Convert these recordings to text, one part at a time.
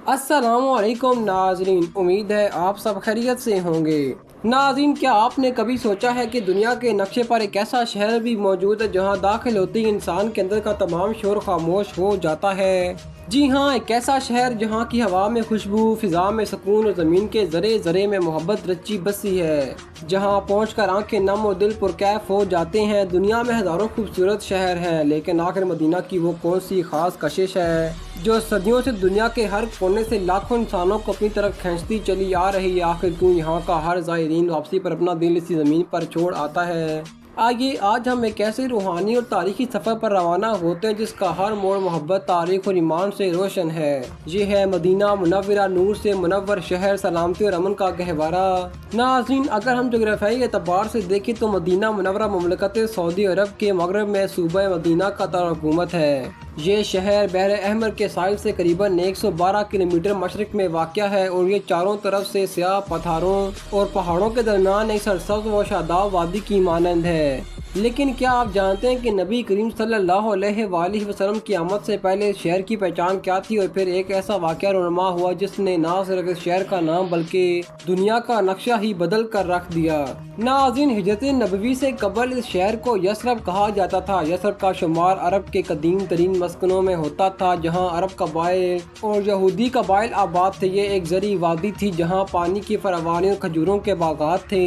अस्सलाम वालेकुम नाजरीन, उम्मीद है आप सब खैरियत से होंगे। नाजरीन, क्या आपने कभी सोचा है कि दुनिया के नक्शे पर एक ऐसा शहर भी मौजूद है जहां दाखिल होते ही इंसान के अंदर का तमाम शोर खामोश हो जाता है। जी हाँ, एक ऐसा शहर जहां की हवा में खुशबू, फिजा में सुकून और ज़मीन के ज़रे ज़रे में मोहब्बत रची बसी है, जहां पहुंचकर आंखें नम और दिल पुरकैफ हो जाते हैं। दुनिया में हज़ारों खूबसूरत शहर हैं, लेकिन आखिर मदीना की वो कौन सी ख़ास कशिश है जो सदियों से दुनिया के हर कोने से लाखों इंसानों को अपनी तरफ खींचती चली आ रही है। आखिर क्यों यहाँ का हर ज़ायरीन वापसी पर अपना दिल इसी ज़मीन पर छोड़ आता है। आइए आज हम एक ऐसे रूहानी और तारीखी सफ़र पर रवाना होते हैं जिसका हर मोड़ मोहब्बत, तारीख और ईमान से रोशन है। ये है मदीना मुनव्वरा, नूर से मुनव्वर शहर, सलामती और अमन का गहवारा। नाज़रीन, अगर हम जोग्राफियाई एतबार से देखें तो मदीना मुनव्वरा ममलकत सऊदी अरब के मगरब में सूबा मदीना का दारुल-हुकूमत है। ये शहर बहर अहमर के साहिल से करीबन 112 किलोमीटर मशरक़ में वाक़या है और ये चारों तरफ से स्याह पठारों और पहाड़ों के दरमियान एक सरसब्ज़ व शादाब वादी की मानंद है। लेकिन क्या आप जानते हैं कि नबी करीम सल्लल्लाहु अलैहि वसल्लम की आमद से पहले इस शहर की पहचान क्या थी, और फिर एक ऐसा वाक़या रुनुमा हुआ जिसने ना सिर्फ इस शहर का नाम बल्कि दुनिया का नक्शा ही बदल कर रख दिया। नाज़रीन, हिजरत नबवी से कबल इस शहर को यसरब कहा जाता था। यसरब का शुमार अरब के कदीम तरीन मस्कनों में होता था जहाँ अरब कबाइल और यहूदी कबाइल आबाद थे। ये एक ज़री वादी थी जहाँ पानी की फरावानी और खजूरों के बागात थे।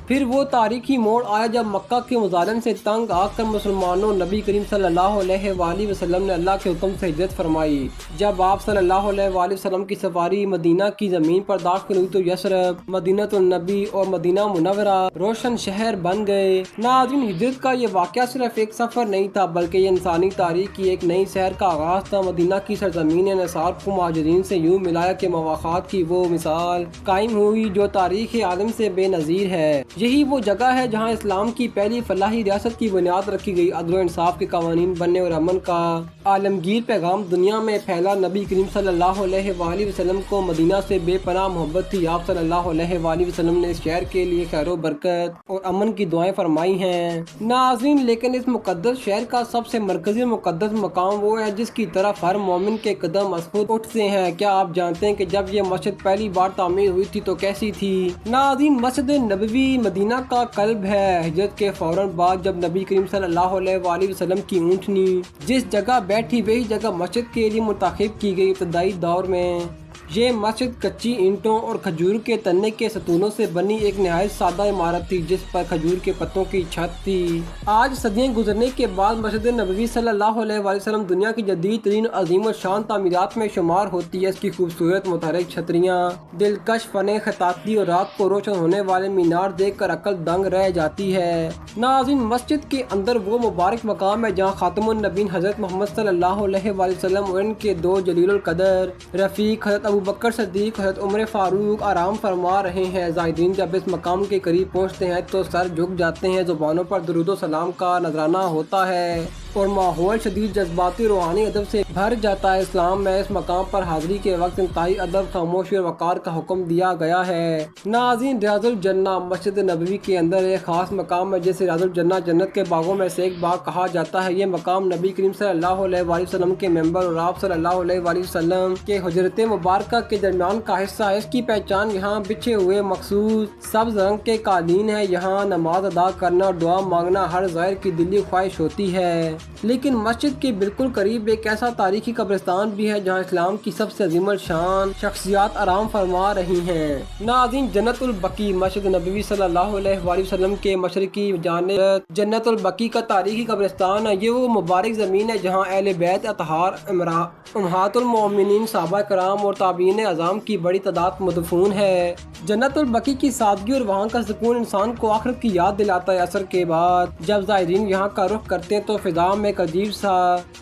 फिर वो तारीखी मोड़ आया जब मक्का के मुजालिम से तंग आकर मुसलमानों नबी करीम सल्लल्लाहु अलैहि वसल्लम ने अल्लाह के हुक्म से हिजरत फरमाई। जब आप सल्लल्लाहु अलैहि वसल्लम की सवारी मदीना की ज़मीन पर दाखिल हुई तो यसरब, मदीनतुन नबी और मदीना मुनव्वरा रोशन शहर बन गए। नाज़रीन, हिजरत का ये वाक़या सिर्फ एक सफ़र नहीं था बल्कि ये इंसानी तारीख की एक नई सैर का आगाज़ था। मदीना की सरज़मीन ने नसार को मुहाजिरीन से यूँ मिलाया कि मवाख़ात की वो मिसाल कायम हुई जो तारीख़ आदम से बेनज़ीर है। यही वो जगह है जहाँ इस्लाम की पहली फलाही रियासत की बुनियाद रखी गई। अदल इंसाफ के कानून बनने और अमन का आलमगीर पैगाम दुनिया में फैला। नबी करीम सल्लल्लाहु अलैहि वसल्लम को मदीना से बेपनाह मोहब्बत थी। आप सल्लल्लाहु अलैहि वसल्लम ने इस शहर के लिए खैर बरकत और अमन की दुआएं फरमाई हैं। नाज़रीन, लेकिन इस मुकद्दस शहर का सबसे मरकजी मुकद्दस मकाम वो है जिसकी तरफ हर मोमिन के कदम मजबूत उठते हैं। क्या आप जानते हैं कि जब ये मस्जिद पहली बार तामीर हुई थी तो कैसी थी? नाज़रीन, मस्जिद नबवी मदीना का कल्ब है। हिजरत के फौरन बाद जब नबी करीम सल्लल्लाहु अलैहि वसल्लम की ऊँटनी जिस जगह बैठी वही जगह मस्जिद के लिए मुंतखब की गई। इब्तदाई दौर में ये मस्जिद कच्ची ईंटों और खजूर के तने के सतूनों से बनी एक नहायत सादा इमारत थी जिस पर खजूर के पत्तों की छत थी। आज सदियां गुजरने के बाद मस्जिद नबवी सल्लल्लाहु अलैहि वसल्लम दुनिया की जदीद तरीन अजीम और शान तामीरात में शुमार होती है। इसकी खूबसूरत मुतहर्रिक छतरियाँ, दिलकश फने खताती और रात को रोशन होने वाले मीनार देख कर अकल दंग रह जाती है। नाज़रीन, मस्जिद के अंदर वो मुबारक मकाम है जहाँ खातमुन नबीन हज़रत मोहम्मद सल्लल्लाहु अलैहि वसल्लम और इनके दो जलीलुल कदर रफ़ीक हज़रत अबू बकर सिद्दीक़, हज़रत उमर फ़ारूक आराम फरमा रहे हैं। ज़ायरीन जब इस मकाम के करीब पहुँचते हैं तो सर झुक जाते हैं। ज़ुबानों पर दुरूद व सलाम का नजराना होता है और माहौल शदीद जज्बाती रूहानी अदब से भर जाता है। इस्लाम में इस मकाम पर हाज़िरी के वक्त इंतहाई अदब, खामोशी और वक़ार का हुक्म दिया गया है। नाज़रीन, रियाज़ुल जन्ना मस्जिद नबवी के अंदर एक ख़ास मकाम है जिसे रियाज़ुल जन्ना जन्नत के बागों में से एक बाग कहा जाता है। ये मकाम नबी करीम सल्लल्लाहु अलैहि वसल्लम के मेंबर और आप सल्लल्लाहु अलैहि वसल्लम के हुजरत मुबारक के दरमियान का हिस्सा है। इसकी पहचान यहाँ बिछे हुए मखसूस सब्ज़ रंग के कालीन है। यहाँ नमाज अदा करना और दुआ मांगना हर ज़ाहिर की दिली ख्वाहिश होती है। लेकिन मस्जिद के बिल्कुल करीब एक ऐसा तारीखी कब्रिस्तान भी है जहाँ इस्लाम की सबसे अजीम शान शख्सियात आराम फरमा रही हैं। नाज़रीन, जन्नतुल बकी मस्जिद नबवी सल्लल्लाहु अलैहि वसल्लम के मशरकी जानिब जन्नतुल बकी का तारीखी कब्रिस्तान है। ये वो मुबारक ज़मीन है जहाँ अहले बैत अतहार, उम्महातुल मोमिनीन, सहाबा कराम और ताबीन अज़ाम की बड़ी तादाद मदफून है। जन्नतुल बकी की सादगी और वहाँ का सुकून इंसान को आखिरत की याद दिलाता है। असर के बाद जब ज़ायरीन यहाँ का रुख करते हैं तो फिजा में एक अजीब सा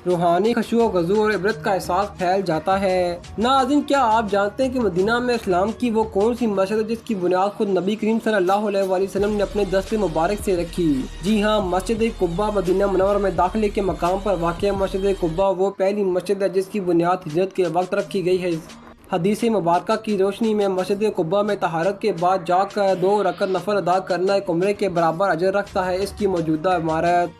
रूहानी खुशू गज़ू और इबरत का एहसास फैल जाता है। नाज़रीन, क्या आप जानते हैं कि मदीना में इस्लाम की वो कौन सी मस्जिद है जिसकी बुनियाद खुद नबी करीम सल्लल्लाहु अलैहि वसल्लम ने अपने दस्ते मुबारक से रखी? जी हाँ, मस्जिद कुब्बा मदीना मुनव्वरा में दाखिले के मकाम पर वाक़या मस्जिद कुब्बा वो पहली मस्जिद है जिसकी बुनियाद हिजरत के वक्त रखी गई है। हदीस मुबारक की रोशनी में मस्जिद कुब्बा में तहारत के बाद जाकर 2 रकअत नफल अदा करना एक उम्रे के बराबर अजर रखता है। इसकी मौजूदा इमारत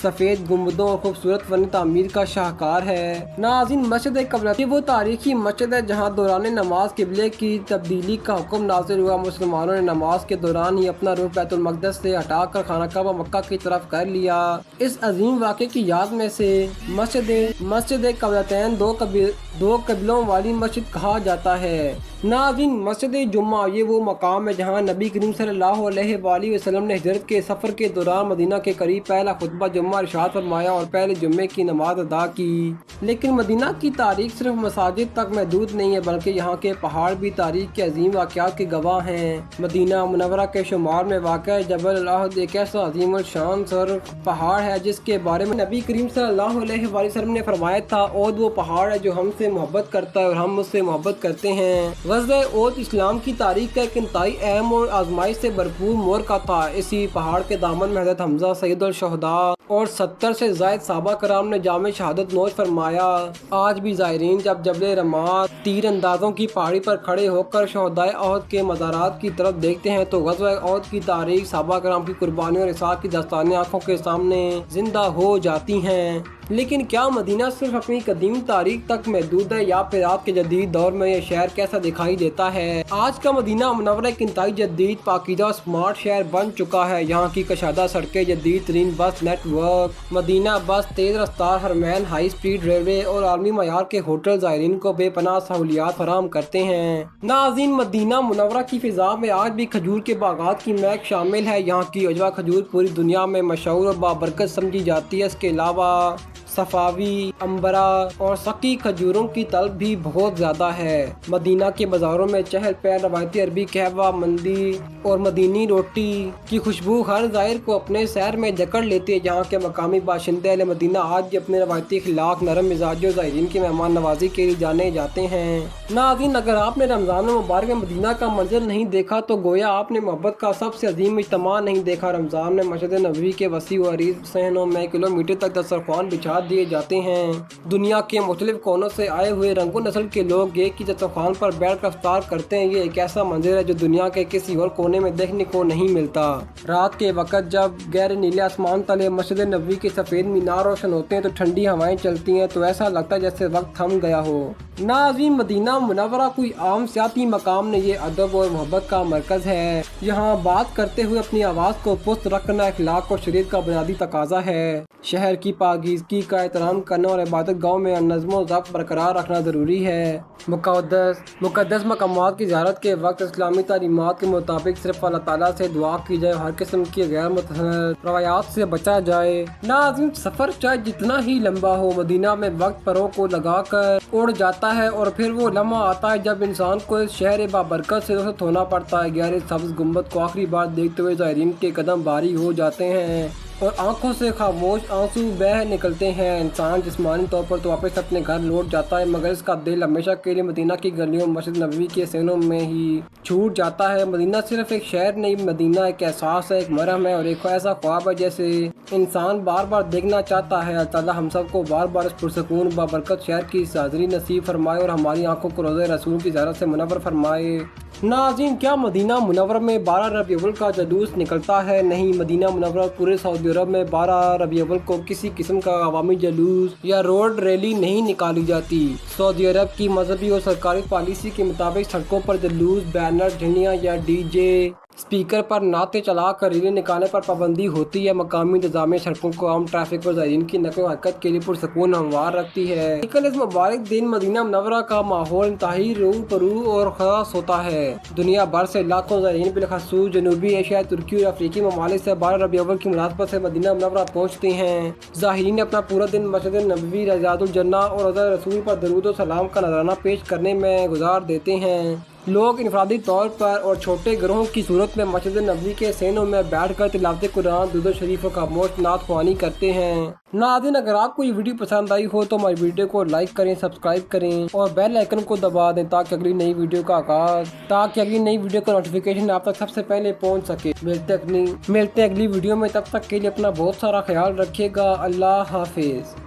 सफेद गुंबदों और खूबसूरत फन तामीर का शाहकार है। नाज़रीन, मस्जिद क़िबलतैन वो तारीखी मस्जिद है जहाँ दौरान नमाज क़िबले की तब्दीली का हुक्म नाज़िल हुआ। मुसलमानों ने नमाज के दौरान ही अपना रुख बैतुल मक़दस से हटाकर खाना काबा मक्का की तरफ कर लिया। इस अजीम वाक़े की याद में से मस्जिद क़िबलतैन दो क़िबलों वाली मस्जिद कहा जाता है। नाज़रीन, मस्जिद जुम्मा ये वो मकाम है जहाँ नबी करीम सल्लल्लाहु अलैहि वसल्लम ने हिजरत के सफ़र के दौरान मदीना के करीब पहला खुतबा जुम्मा इरशाद फरमाया और पहले जुम्मे की नमाज अदा की। लेकिन मदीना की तारीख सिर्फ मसाजिद तक महदूद नहीं है, बल्कि यहाँ के पहाड़ भी तारीख के अजीम वाक़यात के गवाह हैं। मदीना मुनव्वरा के शुमार में वाक़ा जबल अल-अहद एक ऐसा अजीम और शान सर पहाड़ है जिसके बारे में नबी करीम सल्लल्लाहु अलैहि वसल्लम ने फरमाया था, ओद वो पहाड़ है जो हमसे मोहब्बत करता है और हम उससे मोहब्बत करते हैं। ग़ज़वा ओद इस्लाम की तारीख का एक इंतहाई अहम और आजमाइश से भरपूर मोड़ का था। इसी पहाड़ के दामन में हज़रत हमज़ा सैयदुल शुहदा और 70 से ज़ायद सहाबा कराम ने जामे शहादत नोश फरमाया। आज भी ज़ायरीन जब जबल रमात तीर अंदाजों की पहाड़ी पर खड़े होकर शहदाए ओहद के मज़ारात की तरफ देखते हैं तो ग़ज़वा ओहद की तारीख, सहाबा कराम की कुर्बानी और इसाक़ की दास्तानें आँखों के सामने जिंदा हो जाती हैं। लेकिन क्या मदीना सिर्फ अपनी कदीम तारीख तक महदूद है या फिर आज के जदीद दौर में यह शहर कैसा दिखाई देता है? आज का मदीना मुनव्वरा एक इंतहाई जदीद पाकीज़ा और स्मार्ट शहर बन चुका है। यहाँ की कशादा सड़कें, जदीद तरीन बस नेटवर्क, मदीना बस, तेज़ रफ्तार हरमैन, हाई स्पीड रेलवे और आलमी मयार के होटल ज़ायरीन को बेपनाह सहूलियात फराहम करते हैं। नाज़रीन, मदीना मुनव्वरा की फ़िज़ा में आज भी खजूर के बागात की महक शामिल है। यहाँ की अजवा खजूर पूरी दुनिया में मशहूर और बाबरकत समझी जाती है। इसके अलावा सफावी, अंबरा और सकी खजूरों की तलब भी बहुत ज़्यादा है। मदीना के बाज़ारों में चहल पहल, रवायती अरबी कहवा, मंदी और मदीनी रोटी की खुशबू हर ज़ायर को अपने शहर में जकड़ लेती है। जहाँ के मकामी बाशिंदे अहले मदीना आज भी अपने रवायती अखलाक, नरम मिजाज और ज़ायरीन की मेहमान नवाजी के लिए जाने जाते हैं। नाज़रीन, अगर आपने रमज़ान मुबारक में मदीना का मंजर नहीं देखा तो गोया आपने मोहब्बत का सबसे अजीम इज्तिमा नहीं देखा। रमज़ान में मस्जिद नबवी के वसी व अरीज़ सहनों में किलोमीटर तक दस्तरख्वान बिछा दिए जाते हैं। दुनिया के मुख्तलिफ कोनों से आए हुए रंगों नस्ल के लोग एक ही दस्तरख्वान पर बैठ कर इफ्तार करते हैं। ये एक ऐसा मंजर है जो दुनिया के किसी और कोने में देखने को नहीं मिलता। रात के वक्त जब गहरे नीले आसमान तले मस्जिद नबवी के सफ़ेद मीनार रोशन होते हैं तो ठंडी हवाएं चलती हैं तो ऐसा लगता है जैसे वक्त थम गया हो। नाज़रीन, मदीना मुनव्वरा कोई आम सियाती मकाम नहीं, ये अदब और मोहब्बत का मरकज़ है। यहाँ बात करते हुए अपनी आवाज़ को पुस्त रखना अखलाक और शरीयत का बुनियादी तकाजा है। शहर की पाकीज़गी का एहतराम करना और इबादत गाह में नज़्म व ज़ब्त बरकरार रखना ज़रूरी है। मुक़द्दस मकामात की ज़ियारत के वक्त इस्लामी तालीमात के मुताबिक सिर्फ अल्लाह ताला से दुआ की जाए, हर किस्म की गैर मुतहर्रिक रवायात से बचा जाए। नाज़रीन, सफ़र चाहे जितना ही लंबा हो, मदीना में वक्त परों को लगा कर उड़ जाता है और फिर वो लम्हा आता है जब इंसान को इस शहर बाबरकत से रुखसत होना पड़ता है। गहरे सब्ज़ गुंबद को आखिरी बार देखते हुए ज़ायरीन के कदम भारी हो जाते हैं और आंखों से खामोश आंसू बह निकलते हैं। इंसान जिस्मानी तौर पर तो वापस अपने घर लौट जाता है, मगर इसका दिल हमेशा के लिए मदीना की गलियों, मस्जिद नबवी के सहनों में ही छूट जाता है। मदीना सिर्फ एक शहर नहीं, मदीना एक एहसास है, एक मरहम है और एक ऐसा ख्वाब है जैसे इंसान बार बार देखना चाहता है। अल्लाह ताला हम सबको बार बार इस पुरसकून बाबरकत शहर की हाज़िरी नसीब फरमाए और हमारी आंखों को रोज़े रसूल की ज़ियारत से मुनव्वर फरमाए। नाज़रीन, क्या मदीना मुनव्वरा में 12 रबी अव्वल का जुलूस निकलता है? नहीं, मदीना मुनव्वरा पूरे सऊदी अरब में 12 रबी अव्वल को किसी किस्म का अवामी जुलूस या रोड रैली नहीं निकाली जाती। सऊदी अरब की मजहबी और सरकारी पॉलिसी के मुताबिक सड़कों पर जुलूस, बैनर, झंडियाँ या डीजे स्पीकर पर नाते चला कर रैली निकालने पर पाबंदी होती है। मकामी इंतजामिया सड़कों को आम ट्रैफिक और ज़ायरीन की नक़ल हरकत के लिए पुरसकून हमवार रखती है। लेकिन इस मुबारक दिन मदीना मुनव्वरा का माहौल इंतहाई रूह परू और ख़ास होता है। दुनिया भर से लाखों ज़ायरीन बिलख़ुसूस जनूबी एशिया, तुर्की और अफ्रीकी ममालिक से 12 रबी अव्वल की मुनासबत से मदीना मुनव्वरा पहुँचते हैं। ज़ाहिरीन अपना पूरा दिन मस्जिद नबवी, रज़ातुल जन्ना और रोज़ा रसूल पर दरूद और सलाम का नज़राना पेश करने में गुजार देते हैं। लोग इनफरादी तौर पर और छोटे ग्रोहों की सूरत में मस्जिद नबवी के सहनों में बैठकर तिलावत कुरान, दुरूद शरीफ और खामोश नात ख़्वानी करते हैं। नाज़रीन, अगर आपको ये वीडियो पसंद आई हो तो हमारी वीडियो को लाइक करें, सब्सक्राइब करें और बेल आइकन को दबा दें ताकि अगली नई वीडियो का नोटिफिकेशन आप तक सबसे पहले पहुंच सके। मिलते हैं अगली वीडियो में, तब तक के लिए अपना बहुत सारा ख्याल रखिएगा। अल्लाह हाफिज़।